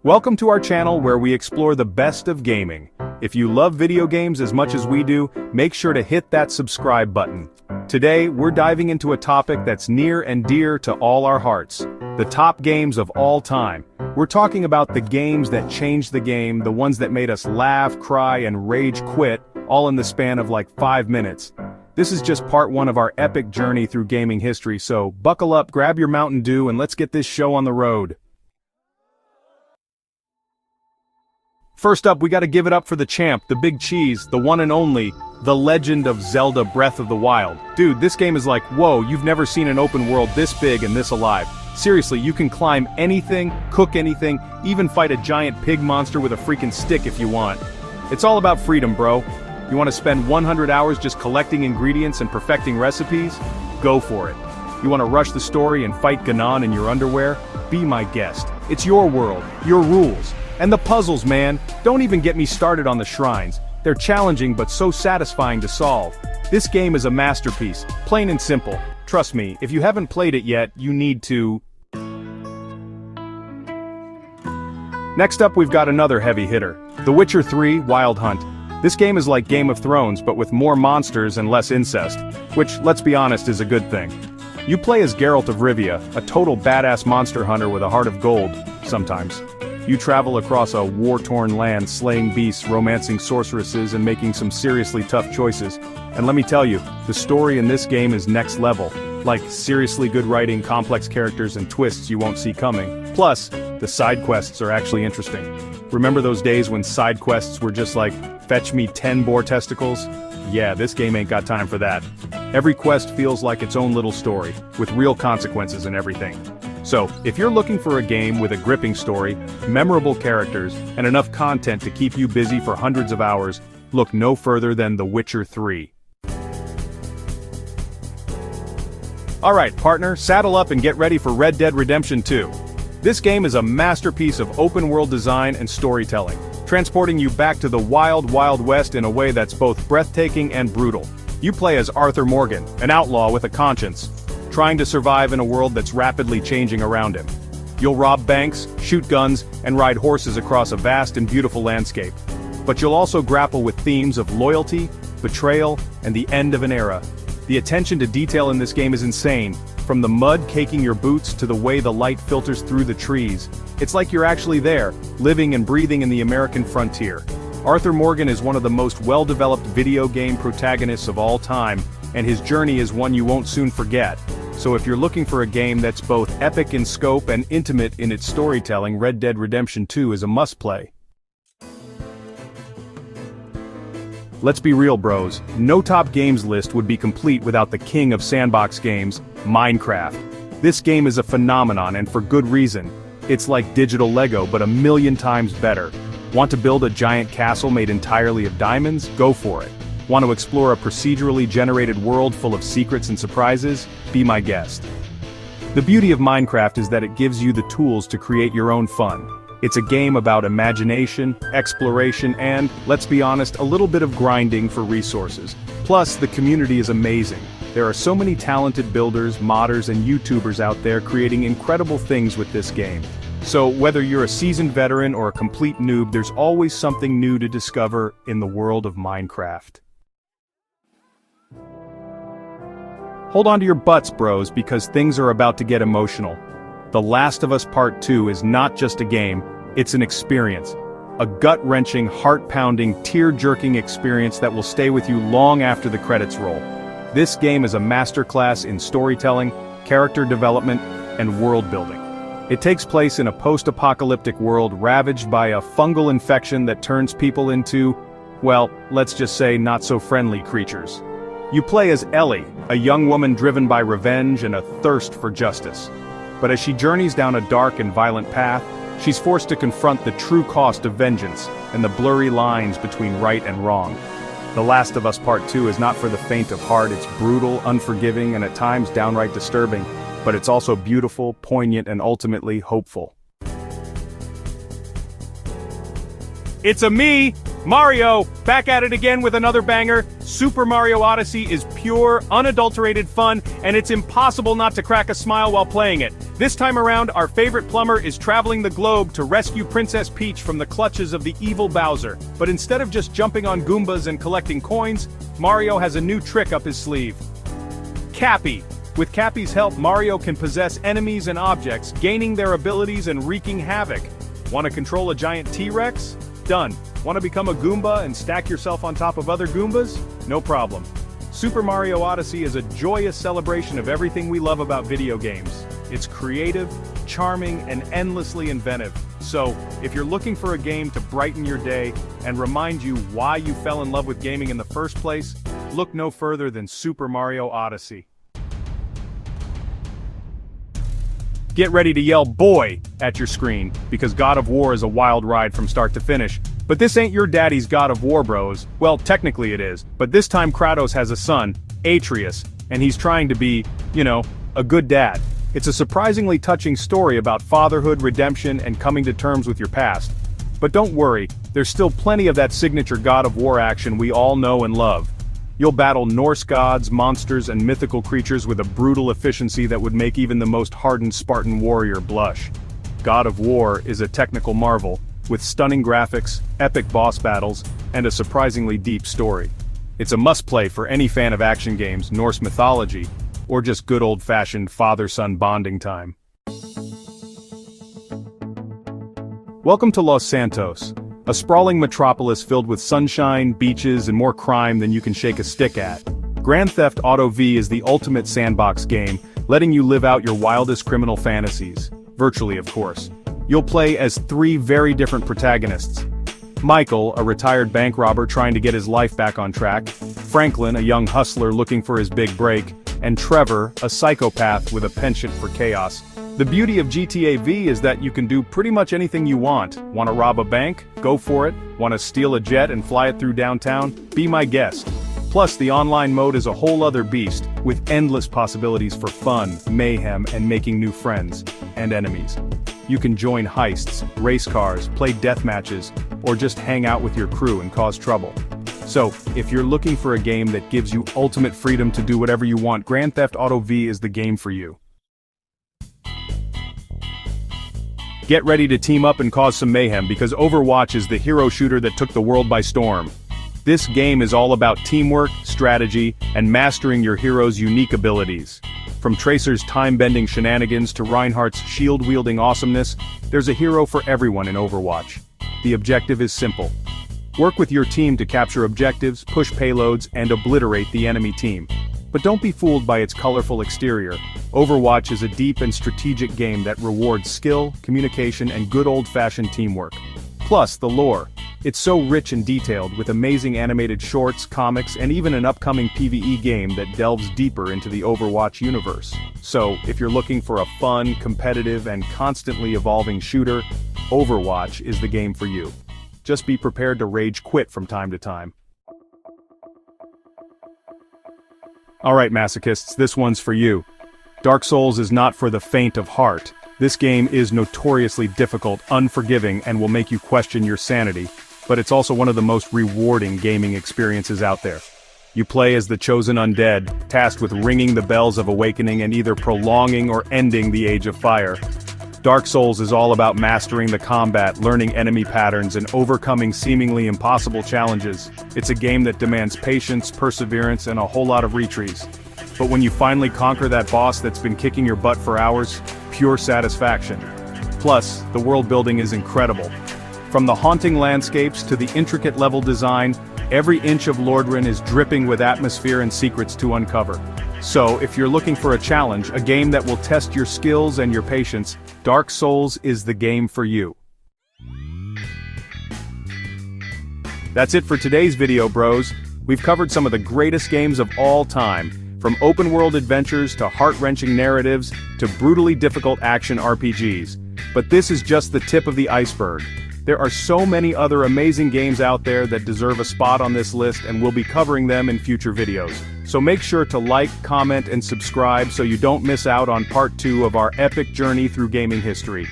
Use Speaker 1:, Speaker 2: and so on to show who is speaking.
Speaker 1: Welcome to our channel where we explore the best of gaming. If you love video games as much as we do, make sure to hit that subscribe button. Today, we're diving into a topic that's near and dear to all our hearts. The top games of all time. We're talking about the games that changed the game, the ones that made us laugh, cry, and rage quit, all in the span of like 5 minutes. This is just part one of our epic journey through gaming history, so buckle up, grab your Mountain Dew, and let's get this show on the road. First up, we gotta give it up for the champ, the big cheese, the one and only, The Legend of Zelda Breath of the Wild. Dude, this game is like, whoa, you've never seen an open world this big and this alive. Seriously, you can climb anything, cook anything, even fight a giant pig monster with a freaking stick if you want. It's all about freedom, bro. You want to spend 100 hours just collecting ingredients and perfecting recipes? Go for it. You want to rush the story and fight Ganon in your underwear? Be my guest. It's your world, your rules. And the puzzles, man. Don't even get me started on the shrines. They're challenging but so satisfying to solve. This game is a masterpiece, plain and simple. Trust me, if you haven't played it yet, you need to. Next up, we've got another heavy hitter, The Witcher 3: Wild Hunt. This game is like Game of Thrones, but with more monsters and less incest, which, let's be honest, is a good thing. You play as Geralt of Rivia, a total badass monster hunter with a heart of gold, sometimes. You travel across a war-torn land, slaying beasts, romancing sorceresses, and making some seriously tough choices. And let me tell you, the story in this game is next level. Like, seriously good writing, complex characters, and twists you won't see coming. Plus, the side quests are actually interesting. Remember those days when side quests were just like, fetch me 10 boar testicles? Yeah, this game ain't got time for that. Every quest feels like its own little story, with real consequences and everything. So, if you're looking for a game with a gripping story, memorable characters, and enough content to keep you busy for hundreds of hours, look no further than The Witcher 3. Alright, partner, saddle up and get ready for Red Dead Redemption 2. This game is a masterpiece of open-world design and storytelling, transporting you back to the wild, wild west in a way that's both breathtaking and brutal. You play as Arthur Morgan, an outlaw with a conscience, trying to survive in a world that's rapidly changing around him. You'll rob banks, shoot guns, and ride horses across a vast and beautiful landscape. But you'll also grapple with themes of loyalty, betrayal, and the end of an era. The attention to detail in this game is insane, from the mud caking your boots to the way the light filters through the trees. It's like you're actually there, living and breathing in the American frontier. Arthur Morgan is one of the most well-developed video game protagonists of all time, and his journey is one you won't soon forget. So if you're looking for a game that's both epic in scope and intimate in its storytelling, Red Dead Redemption 2 is a must-play. Let's be real, bros. No top games list would be complete without the king of sandbox games, Minecraft. This game is a phenomenon, and for good reason. It's like digital Lego, but a million times better. Want to build a giant castle made entirely of diamonds? Go for it. Want to explore a procedurally generated world full of secrets and surprises? Be my guest. The beauty of Minecraft is that it gives you the tools to create your own fun. It's a game about imagination, exploration, and, let's be honest, a little bit of grinding for resources. Plus, the community is amazing. There are so many talented builders, modders, and YouTubers out there creating incredible things with this game. So, whether you're a seasoned veteran or a complete noob, there's always something new to discover in the world of Minecraft. Hold on to your butts, bros, because things are about to get emotional. The Last of Us Part 2 is not just a game, it's an experience. A gut-wrenching, heart-pounding, tear-jerking experience that will stay with you long after the credits roll. This game is a masterclass in storytelling, character development, and world-building. It takes place in a post-apocalyptic world ravaged by a fungal infection that turns people into, well, let's just say not-so-friendly creatures. You play as Ellie, a young woman driven by revenge and a thirst for justice. But as she journeys down a dark and violent path, she's forced to confront the true cost of vengeance and the blurry lines between right and wrong. The Last of Us Part 2 is not for the faint of heart. It's brutal, unforgiving, and at times downright disturbing, but it's also beautiful, poignant, and ultimately hopeful. It's a me, Mario, back at it again with another banger. Super Mario Odyssey is pure, unadulterated fun, and it's impossible not to crack a smile while playing it. This time around, our favorite plumber is traveling the globe to rescue Princess Peach from the clutches of the evil Bowser. But instead of just jumping on Goombas and collecting coins, Mario has a new trick up his sleeve. Cappy. With Cappy's help, Mario can possess enemies and objects, gaining their abilities and wreaking havoc. Want to control a giant T-Rex? Done. Want to become a Goomba and stack yourself on top of other Goombas? No problem. Super Mario Odyssey is a joyous celebration of everything we love about video games. It's creative, charming, and endlessly inventive. So, if you're looking for a game to brighten your day and remind you why you fell in love with gaming in the first place, look no further than Super Mario Odyssey. Get ready to yell "boy" at your screen, because God of War is a wild ride from start to finish. But this ain't your daddy's God of War, bros. Well, technically it is, but this time Kratos has a son, Atreus, and he's trying to be, a good dad. It's a surprisingly touching story about fatherhood, redemption, and coming to terms with your past. But don't worry, there's still plenty of that signature God of War action we all know and love. You'll battle Norse gods, monsters, and mythical creatures with a brutal efficiency that would make even the most hardened Spartan warrior blush. God of War is a technical marvel, with stunning graphics, epic boss battles, and a surprisingly deep story. It's a must-play for any fan of action games, Norse mythology, or just good old-fashioned father-son bonding time. Welcome to Los Santos, a sprawling metropolis filled with sunshine, beaches, and more crime than you can shake a stick at. Grand Theft Auto V is the ultimate sandbox game, letting you live out your wildest criminal fantasies. Virtually, of course. You'll play as 3 very different protagonists. Michael, a retired bank robber trying to get his life back on track. Franklin, a young hustler looking for his big break. And Trevor, a psychopath with a penchant for chaos. The beauty of GTA V is that you can do pretty much anything you want. Want to rob a bank? Go for it. Want to steal a jet and fly it through downtown? Be my guest. Plus, the online mode is a whole other beast, with endless possibilities for fun, mayhem, and making new friends and enemies. You can join heists, race cars, play death matches, or just hang out with your crew and cause trouble. So, if you're looking for a game that gives you ultimate freedom to do whatever you want, Grand Theft Auto V is the game for you. Get ready to team up and cause some mayhem, because Overwatch is the hero shooter that took the world by storm. This game is all about teamwork, strategy, and mastering your hero's unique abilities. From Tracer's time-bending shenanigans to Reinhardt's shield-wielding awesomeness, there's a hero for everyone in Overwatch. The objective is simple. Work with your team to capture objectives, push payloads, and obliterate the enemy team. But don't be fooled by its colorful exterior. Overwatch is a deep and strategic game that rewards skill, communication, and good old-fashioned teamwork. Plus, the lore. It's so rich and detailed, with amazing animated shorts, comics, and even an upcoming PvE game that delves deeper into the Overwatch universe. So, if you're looking for a fun, competitive, and constantly evolving shooter, Overwatch is the game for you. Just be prepared to rage quit from time to time. Alright masochists, this one's for you. Dark Souls is not for the faint of heart. This game is notoriously difficult, unforgiving, and will make you question your sanity, but it's also one of the most rewarding gaming experiences out there. You play as the chosen undead, tasked with ringing the bells of awakening and either prolonging or ending the Age of Fire. Dark Souls is all about mastering the combat, learning enemy patterns, and overcoming seemingly impossible challenges. It's a game that demands patience, perseverance, and a whole lot of retries. But when you finally conquer that boss that's been kicking your butt for hours, pure satisfaction. Plus, the world building is incredible. From the haunting landscapes to the intricate level design, every inch of Lordran is dripping with atmosphere and secrets to uncover. So, if you're looking for a challenge, a game that will test your skills and your patience, Dark Souls is the game for you. That's it for today's video, bros. We've covered some of the greatest games of all time, from open-world adventures to heart-wrenching narratives to brutally difficult action RPGs. But this is just the tip of the iceberg. There are so many other amazing games out there that deserve a spot on this list, and we'll be covering them in future videos. So make sure to like, comment, and subscribe so you don't miss out on part 2 of our epic journey through gaming history.